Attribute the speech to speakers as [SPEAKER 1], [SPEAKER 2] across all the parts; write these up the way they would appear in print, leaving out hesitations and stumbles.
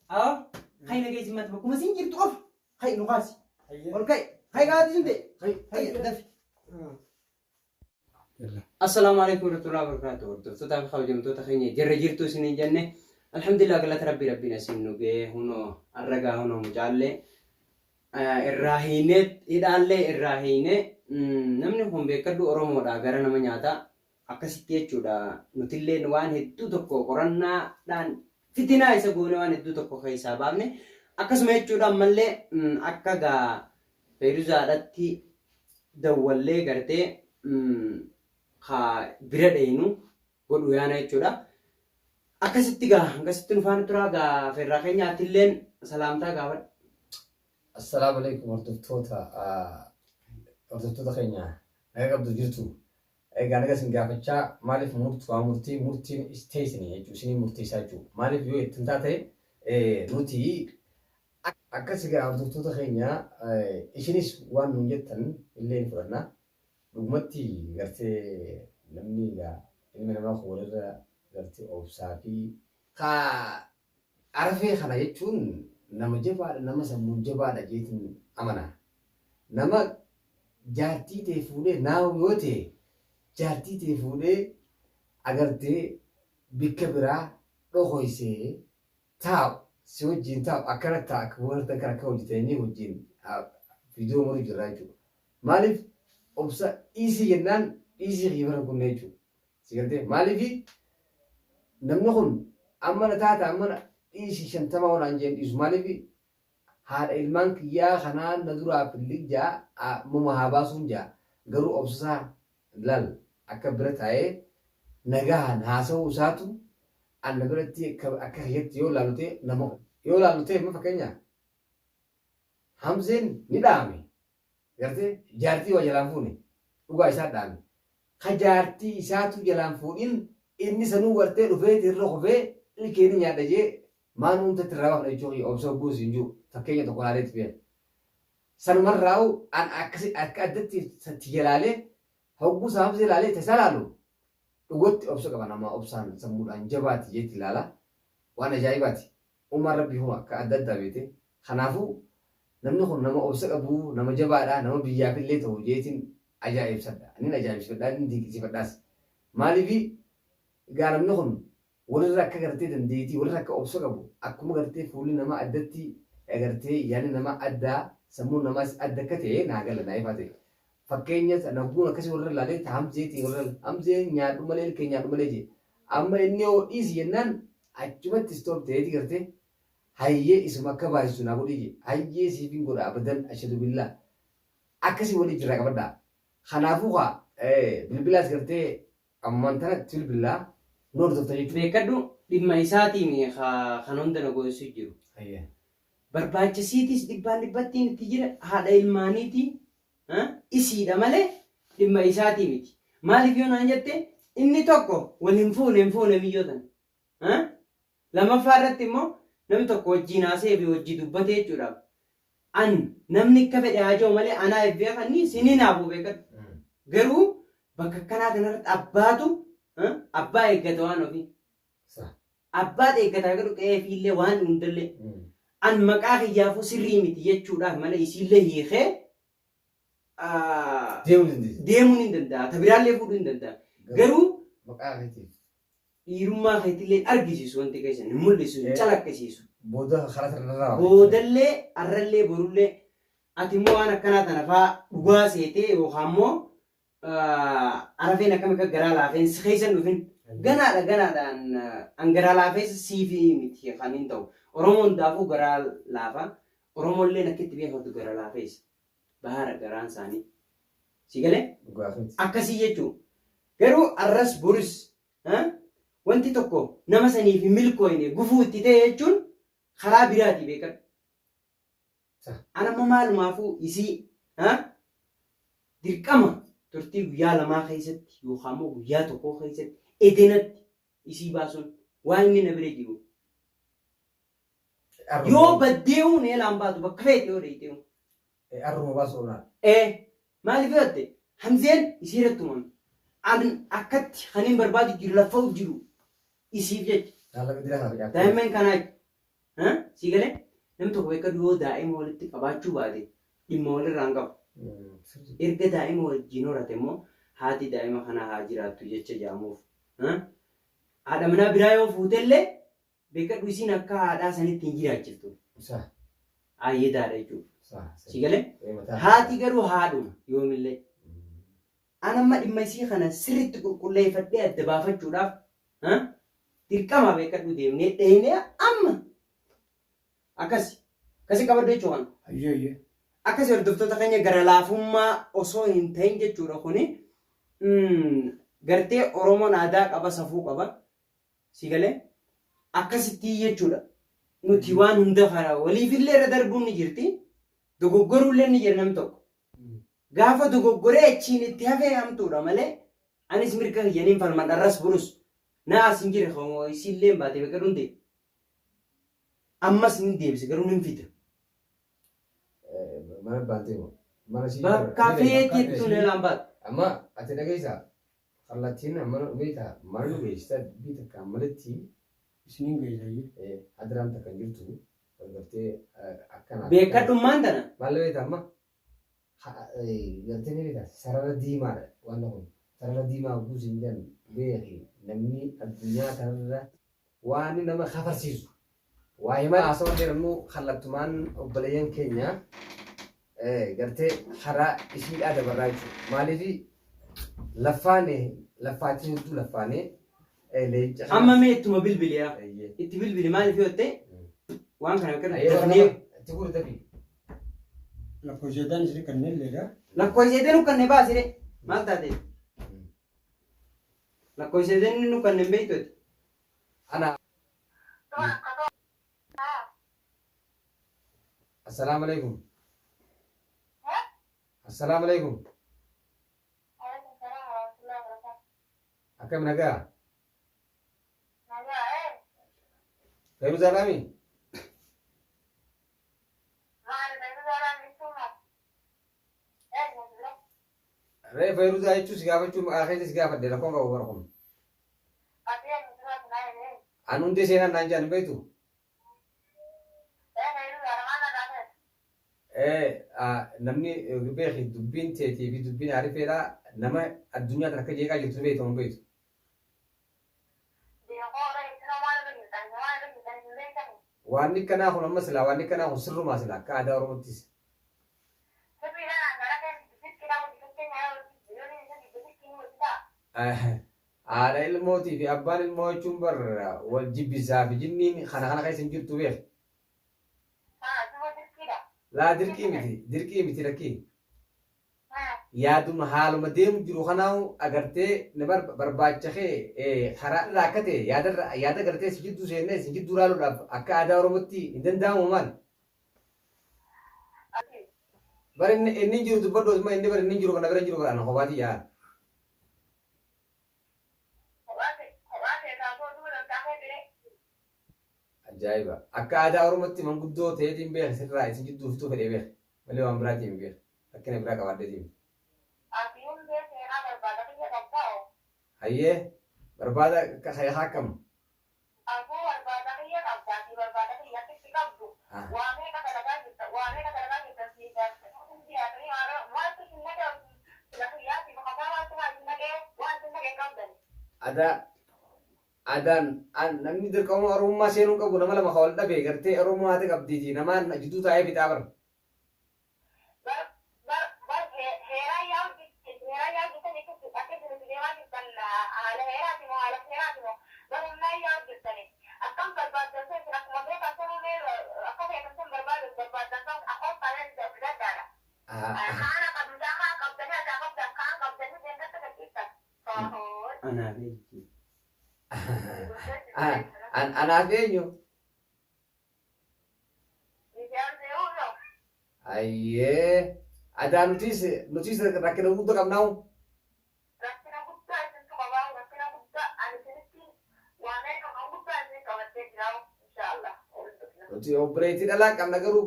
[SPEAKER 1] خاي نجيز ما تبكو مسين جرت أوف خاي نقاسي أوكي خاي قاعد جنبي خاي دفي السلام عليكم ورحمة الله وبركاته. تفتح خوجم تخيني جرجيرتو سنين جنة الحمد لله قلت ربنا سنو جه هنا الرجع هنا مجالة الراهينة الراهينة نمني هم بيكردو أرومو دا غرنا منياتا أكسيتيه جودا نتيلة نوان هدو تكو كورونا دان fitina isa goone waan hedduu tokko keessaa baafne akkasuma jechuudha ammallee akka gaa feeruzaadhatti dawwallee gartee ha bira dheenu godhu yaana jechuudha akkasitti gaa akkasitti nufaan turaa gaa feerraa keenyaatilleen salaamtaa gaafadha.
[SPEAKER 2] Assalaamu alaykum hordoftoota keenya naga qabdu jirtu. Egaa naga sin gaafachaa maaliif murtiin isteesini jechuun isinii murteessaa jechuudha. Maaliif yoo ittiin taate nuti akkas egaa hordoftoota keenya isinis waan nuun jettan illee ni fudhanna. Dhugumatti gartee namni egaa ilmi namaa walirra gartee obsaa fi arfee kana jechuun nama jabaadha nama sammuu jabaadha jeetiin amana. Nama jaartii ta'e fuudhee naawu yoo ta'e jaartii ta'e fuudhee agartee bikka biraa dhohoysee taa'u si wajjin taa'u akkana ta'a akka warra kan akka hojjetanii wajjin viidiyoo marii jirra jechuudha. Maaliif obsa dhiisii jennaan dhiisii xiibara kunne jechuudha. Si galtee maaliif namni kun ammana taata ammana dhiisii 50 olaan jeen dhiisu maaliif haadha ilmaan kiyyaa kanaan na duraa fillig jaa muma haa baasuun jaa garuu obsasaa lal akka bira taa'ee nagahan haasawuu isaatu anna biratti akka hiyyatti yoo laalutee ma fakkeenya Hamzeen ni dhaame gartee jaartii waa jalaan fuune dhugaa isaa dhaame ka jaartii isaatu jalaan fuudhin inni sanuu wartee dhufee irra kufee ilkeeni nyaadha jee maan uumtatti irraa baafna jechuun obsa buusi hin jiru fakkeenya tokko haaleetti fi'e sanumarraa'u an akka addatti satti jalaalee hogguu saamsee ilaalee tasaa laalu dhugotti obsa qaba nama obsaan sammuudhaan jabaati jeetti ilaala waan ajaa'ibaati uumaan rabbii huma akka adda addaa beete kanaafuu namni kun nama obsa qabu nama jabaadha nama biyyaaf illee ta'u jeetiin ajaa'ibsadha inni ajaa'ibsadha inni dinqisiifadhaas maaliifi egaa namni kun walirra akka gartee dandeetii walirra akka obsa qabu akkuma gartee fuulli nama addatti agartee yaani nama addaa sammuun namaas adda akka ta'e naa gala naa ifaa ta'e fakkeenya nagguun akkasii warra ilaalee hamzeetiin warra hamzeen nyaadhu malee ilkee nyaadhu malee jee amma inni yoo dhiisi jennaan achumatti stop ta'eeti gartee hayyee isuma akka baasisu naa godhii jee hayyee siifin godha abadan ashadu billaa akkasii walii jira qabadhaa kanaafuu haa bilbilaas gartee ammaan tanatti bilbilaa noor tokko jechuudha.
[SPEAKER 1] Beekadhu dhimma isaatiin kan hunda na goosuu jiru. Barbaachisiitis dhibbattiin itti jira haadha ilmaaniitii. Isiidha malee dhimma isaatii miti. Maaliif yoo naan jette inni tokko wal hin fuune biyyootan. Lammaffaa irratti immoo namni tokko wajjin haasee fi wajjin dubbate jechuudha. Namni akka fedhe haa jiru malee anaa beekanii sinii naafuu beekadhu. Garuu bakka akkanaa kanarratti abbaa eeggata waan ofii. Abbaa eeggataa garuu qe'ee fi illee waan hundallee. An maqaa kiyyaafuu sirrii miti jechuudhaaf malee isiillee hiikee deemuun hin danda'a. Tabiraallee fuudhuu hin danda'a. Garuu dhiirummaa keetillee argisiisu wanti keessan hin mul'isu hin calaqqisiisu. Boodallee arrallee borullee ati immoo waan akkanaa tana fa'aa dhugaa seetee yookaan immoo arafeen akkam akka garaa laafeen si keessan dhufin ganaadhaan an garaa laafees siifii miti kan hin ta'u. Oromoon daafuu garaa laafa. Oromoolleen akkitti beekamtu garaa laafees. Bahara garaan isaanii. Si galee? Akkasii jechuun. Garuu arras boris wanti tokko nama saniif milkooyne gufuu itti ta'e jechuun karaa biraati beekadhu. Anamma maalumaafuu isii dirqama turtii guyyaa lamaa keessatti yookaan immoo guyyaa tokkoo keessatti edenatti isii baasuun waan inni na bira jiru. Yoo baddee'uun eelaan baatu bakka feete yoo deetee'uun.
[SPEAKER 2] Arruma baasuudhaan.
[SPEAKER 1] Maaliif yoo ta'e Hamzeen isii irratti uumame. Akkatti kan hin barbaadu jiru lafa jiru isiif jecha. Daa'imman kanaa Si galee namni tokko beeka yoo daa'ima walitti qabaachuu baate dhimma walirraan qabu. Erga daa'ima wajjin horate immoo haati daa'ima kanaa haa jiraattu jecha jaamuuf. Haadha manaa biraa yoo fuutellee beekadhu isiin akka haadhaa sanitti hin jiraachiftu. Ayyeedaadha jechuudha. Si galee haati garuu haadhuma yoomillee. An amma dhimma isii kana sirriitti qulqulleeffadhee adda baafachuudhaaf dirqama beekadhu deemnee dheenee amma akkasi qabadhu jechuudha. Akkasi hordoftoota keenya gara laafummaa osoo hin ta'in jechuudha kuni gartee Oromoon aadaa qaba safuu qaba. Si galee akkasitti jechuudha. Nuti waan hunda fara waliifillee irra darbuun ni jirti. Dogoggoruullee ni jira nam tokko. Gaafa dogoggoree achiin itti hafee hamtuudha malee anis mirga hiyyaniin falman arras bulus na asin jire homo isillee baate beekadhu hundi ammas ni deebise garuu ni fida.
[SPEAKER 2] Mana baatee mana si
[SPEAKER 1] bakka feetii tun lambaat.
[SPEAKER 2] Amma ati dhageessa kallattiin mana beektaa maal beektaa biita kan malatti
[SPEAKER 3] isiniin geessayee
[SPEAKER 2] adiraan takka jirtu gartee akkana.
[SPEAKER 1] Beekadhummaan tana.
[SPEAKER 2] Maal beektaa amma gartee ni beektaa sarara diimaadha waan kun sarara diimaa guusin jan beeki namni addunyaa kanarra waan nama kafarsiisu. Waa himaa haasawwan jedhamu kallattumaan obboleeyyan keenya gartee karaa ishiidhaa dabarraa jechuudha. Maaliif laffaatiin hedduu laffaanee leenca.
[SPEAKER 1] Amma mee ittuma bilbiliyaa. Itti bilbili maaliif yoo ta'e waan kana akka
[SPEAKER 2] itti gurgurtafi.
[SPEAKER 3] lakkoofseedhaan isin kanneen leegaa.
[SPEAKER 1] Lakkoofseedhaan kanneen baasire maal taate? Lakkoofseedhaan kanneen beektooti.
[SPEAKER 2] Ana. Assalamu alaikum. Assalamu alaikum. Akkam nagaa? Fayru Zalami. Ree Fayru Zaa jechuun si gaafachuu maqaa keessa si gaafadde rakkoon qabu bara kun. An hundee seenaan naan jaan beektu. Namni beeki dubbiin teetii fi dubbiin arifeedhaa nama addunyaa kana akka jeeqaa jirtu beektamu beektu. Waan kanaa kun amma silaa waan kanaa kun sirrumaa silaa akka aadaa Oromottis. Haadha ilmootii fi abbaan ilmoo jechuun barra wal jibbisaa fi jinniin kana keessa hin jirtu beeki. Laa dirqii miti lakkii. Yaaduma haaluma deemu jiru kanaahu agartee nama barbaacha kee karaa irraa akka ta'e yaada agartee si jidduu seennee si jidduu raaluudhaaf akka aadaa Oromootti hin danda'amu maal? Bara inni jiru dubbadhu immoo inni bara inni jiru kana bira jiru kana kophaati yaa. Ajaa'iba! Akka aadaa Oromootti manguddoo ta'eetiin beeka sirraa isin jidduu fixuu fedhee beeka. Malee waan biraatiin beeka. Akkana biraa qabaaddeetiin. Hayyee barbaada akkam? Adaan namni dirqama Oromummaa seenuu qabu nama lama wal dhabee gartee Oromoo haati qabdiiti namaan jidduu taa'ee fixaa bara. Anaaf eenyu? Ayyee adaa nutis rakkina guddaa qabnaahu. Nuti obboleettii dhalaa qabna garuu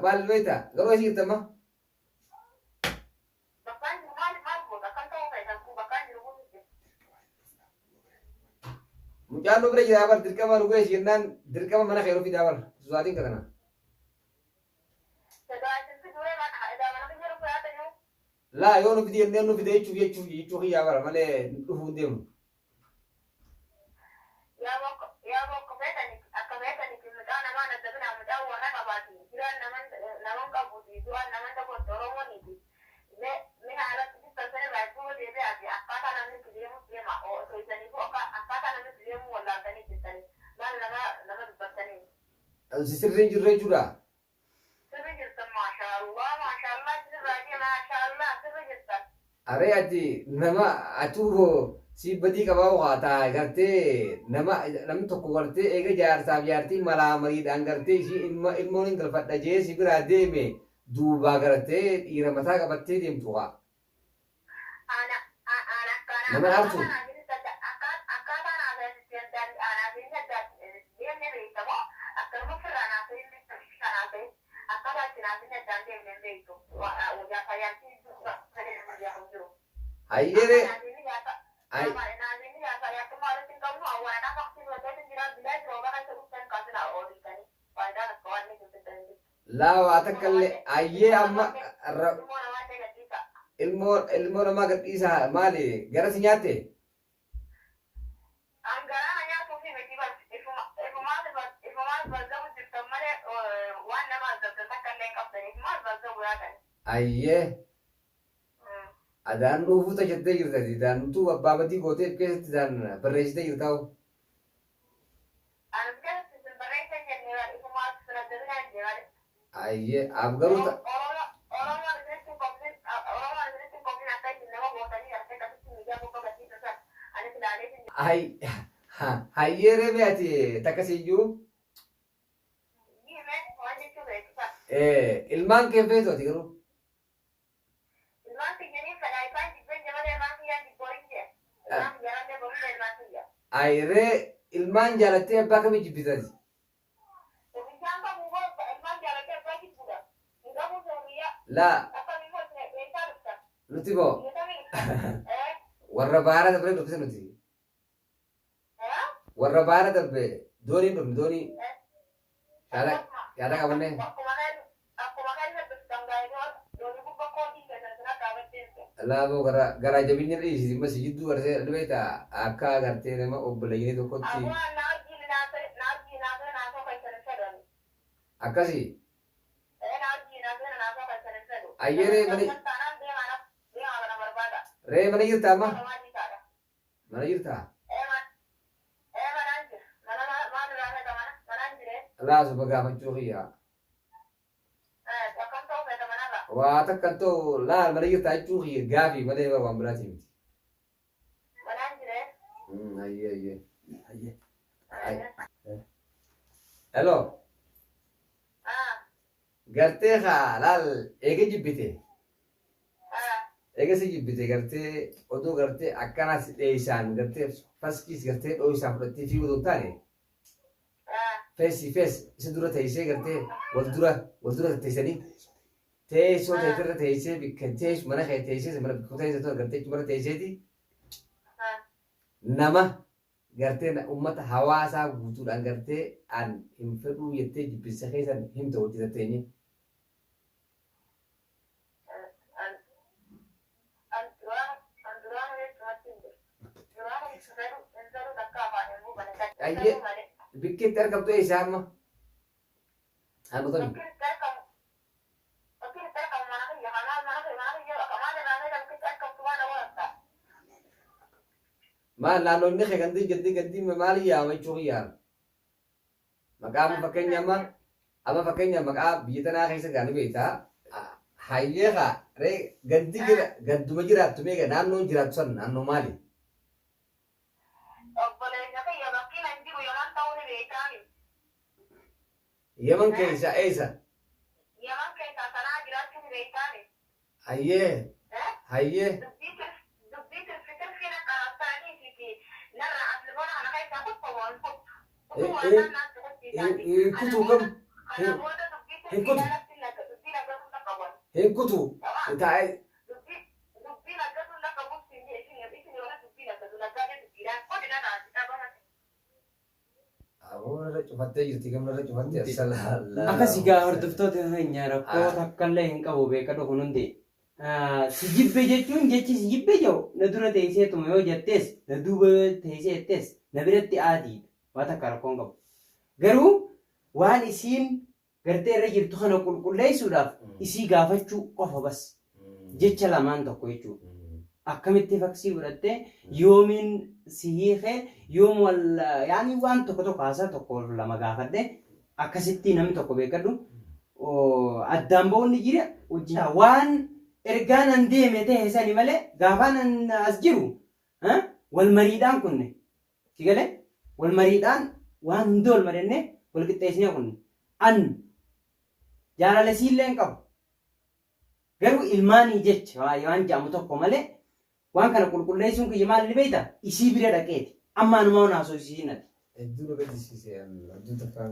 [SPEAKER 2] maal beektaa? Garuu asii jirtama? Mucaa naannoo bira jira bar dirqama nu ga'e jennaan dirqama mana keeroo fidaa bar sosaatiin katana. Laa yoo nu fide jennee nu fide jechuu kiyyaa bara malee dhufuu hin deemnu. Sirriin jirre jechuudha. Aree ati nama atuu si badii qabaa waataa gartee namni tokko gartee eega jaarsaaf jaartii malaa mariidhaan gartee ishii ilmoon hin galfadha jee si biraa deeme duubaa gartee dhiira mataa qabattee deemtu waa. Nama dhaartu. Ayyere. Laa takkaillee ayyee amma ilmoo namaa gadhiisa maali gara si nyaatte? Ayyee. Adaan dhufuuta jettee jirtati. Daantu abbaa badii gootee keessatti daan barreessitee jirtaa'u. Ayyee abgaruuta. Hayyee reebe ati takkasiyyuu. Ilmaan kee feetu ati garuu. Ayree ilmaan jaalattee abbaa kamii jibbitati? Laa nuti moo warra baara darbe dhufte nuti warra baara darbe doonii dhufne doonii yaada qabannee. Laafoo garaa jabinni dhiisi masi jidduu garsee dhibeeta akka agartee nama obboleeyyanii tokkotti. Akkasii. Ayyee ree mana jirtaa amma? Mana jirtaa? Laasu bagaafachuu kiyyaa. Waa takkan ta'u laal mana jirtaa jechuu kiyya gaafii malee waan biraatii miti. Ayyee. Hello. Gartee haa laal eega jibbite. Eega si jibbite gartee oduu gartee akkanas dheeysaan gartee faskiis gartee dhooysaan fudhattee fiiguu otoo hin taane. Feesi si dura teessee gartee wal dura teessanii. Teessoo teessirra teessee bikka teessu mana kee teessee mana bikka teessee gartee cumara teesseeti. Nama gartee uummata hawaasaa guutuudhaan gartee an hin fedhuu jettee jibbisa keessan himta wajji tatteenye. Ayyee bikkeetti argamtu eessaa amma? Haanotoni. Maal naannoonni kee gandii maali yaama jechuu kiyyaa? Maqaa fakkeenya maqaa biyya tanaa keessa gaani beektaa? Hayyee haa ree ganduma jiraattu meeqa naannoon jiraattu san naannoo maali? Yaman keessa eessa? Hayyee. Kutu taa'ee. Warra cufattee jirti gamna cufattee asala.
[SPEAKER 1] Akkasii gaa hordoftoota keenya rakkoo takkallee hin qabu beekadhu kun hundi. Si jibbe jechuun jechi si jibbe jiru na dura teesseetuma yoo jettees na duuba teesseettees na biratti aadii waan takka rakkoon qabu. Garuu waan isiin gartee irra jirtu kana qulqulleessuudhaaf isii gaafachuu qofa bas jecha lamaan tokko jechuudha. Akkamitti faksii godhattee yoomiin si hiikee yoom wal yaani waan tokko haasaa tokko lama gaafadde akkasitti namni tokko beekadhu addaan ba'uun jira hojii waan ergaan an deeme ta'e sani malee gaafaan an as jiru wal mariidhaan kunne si galee wal mariidhaan waan hundi wal mari'annee wal qixxeessinee kunne an jaalalasiillee hin qabu garuu ilmaanii jecha waan jedhamu tokko malee waan kana qulqulleessuun kiyya maal ni beekta isii bira dhaqeeti ammaan maa naasoo isii nati.
[SPEAKER 2] Hedduu na gaddisiise hedduu takkaan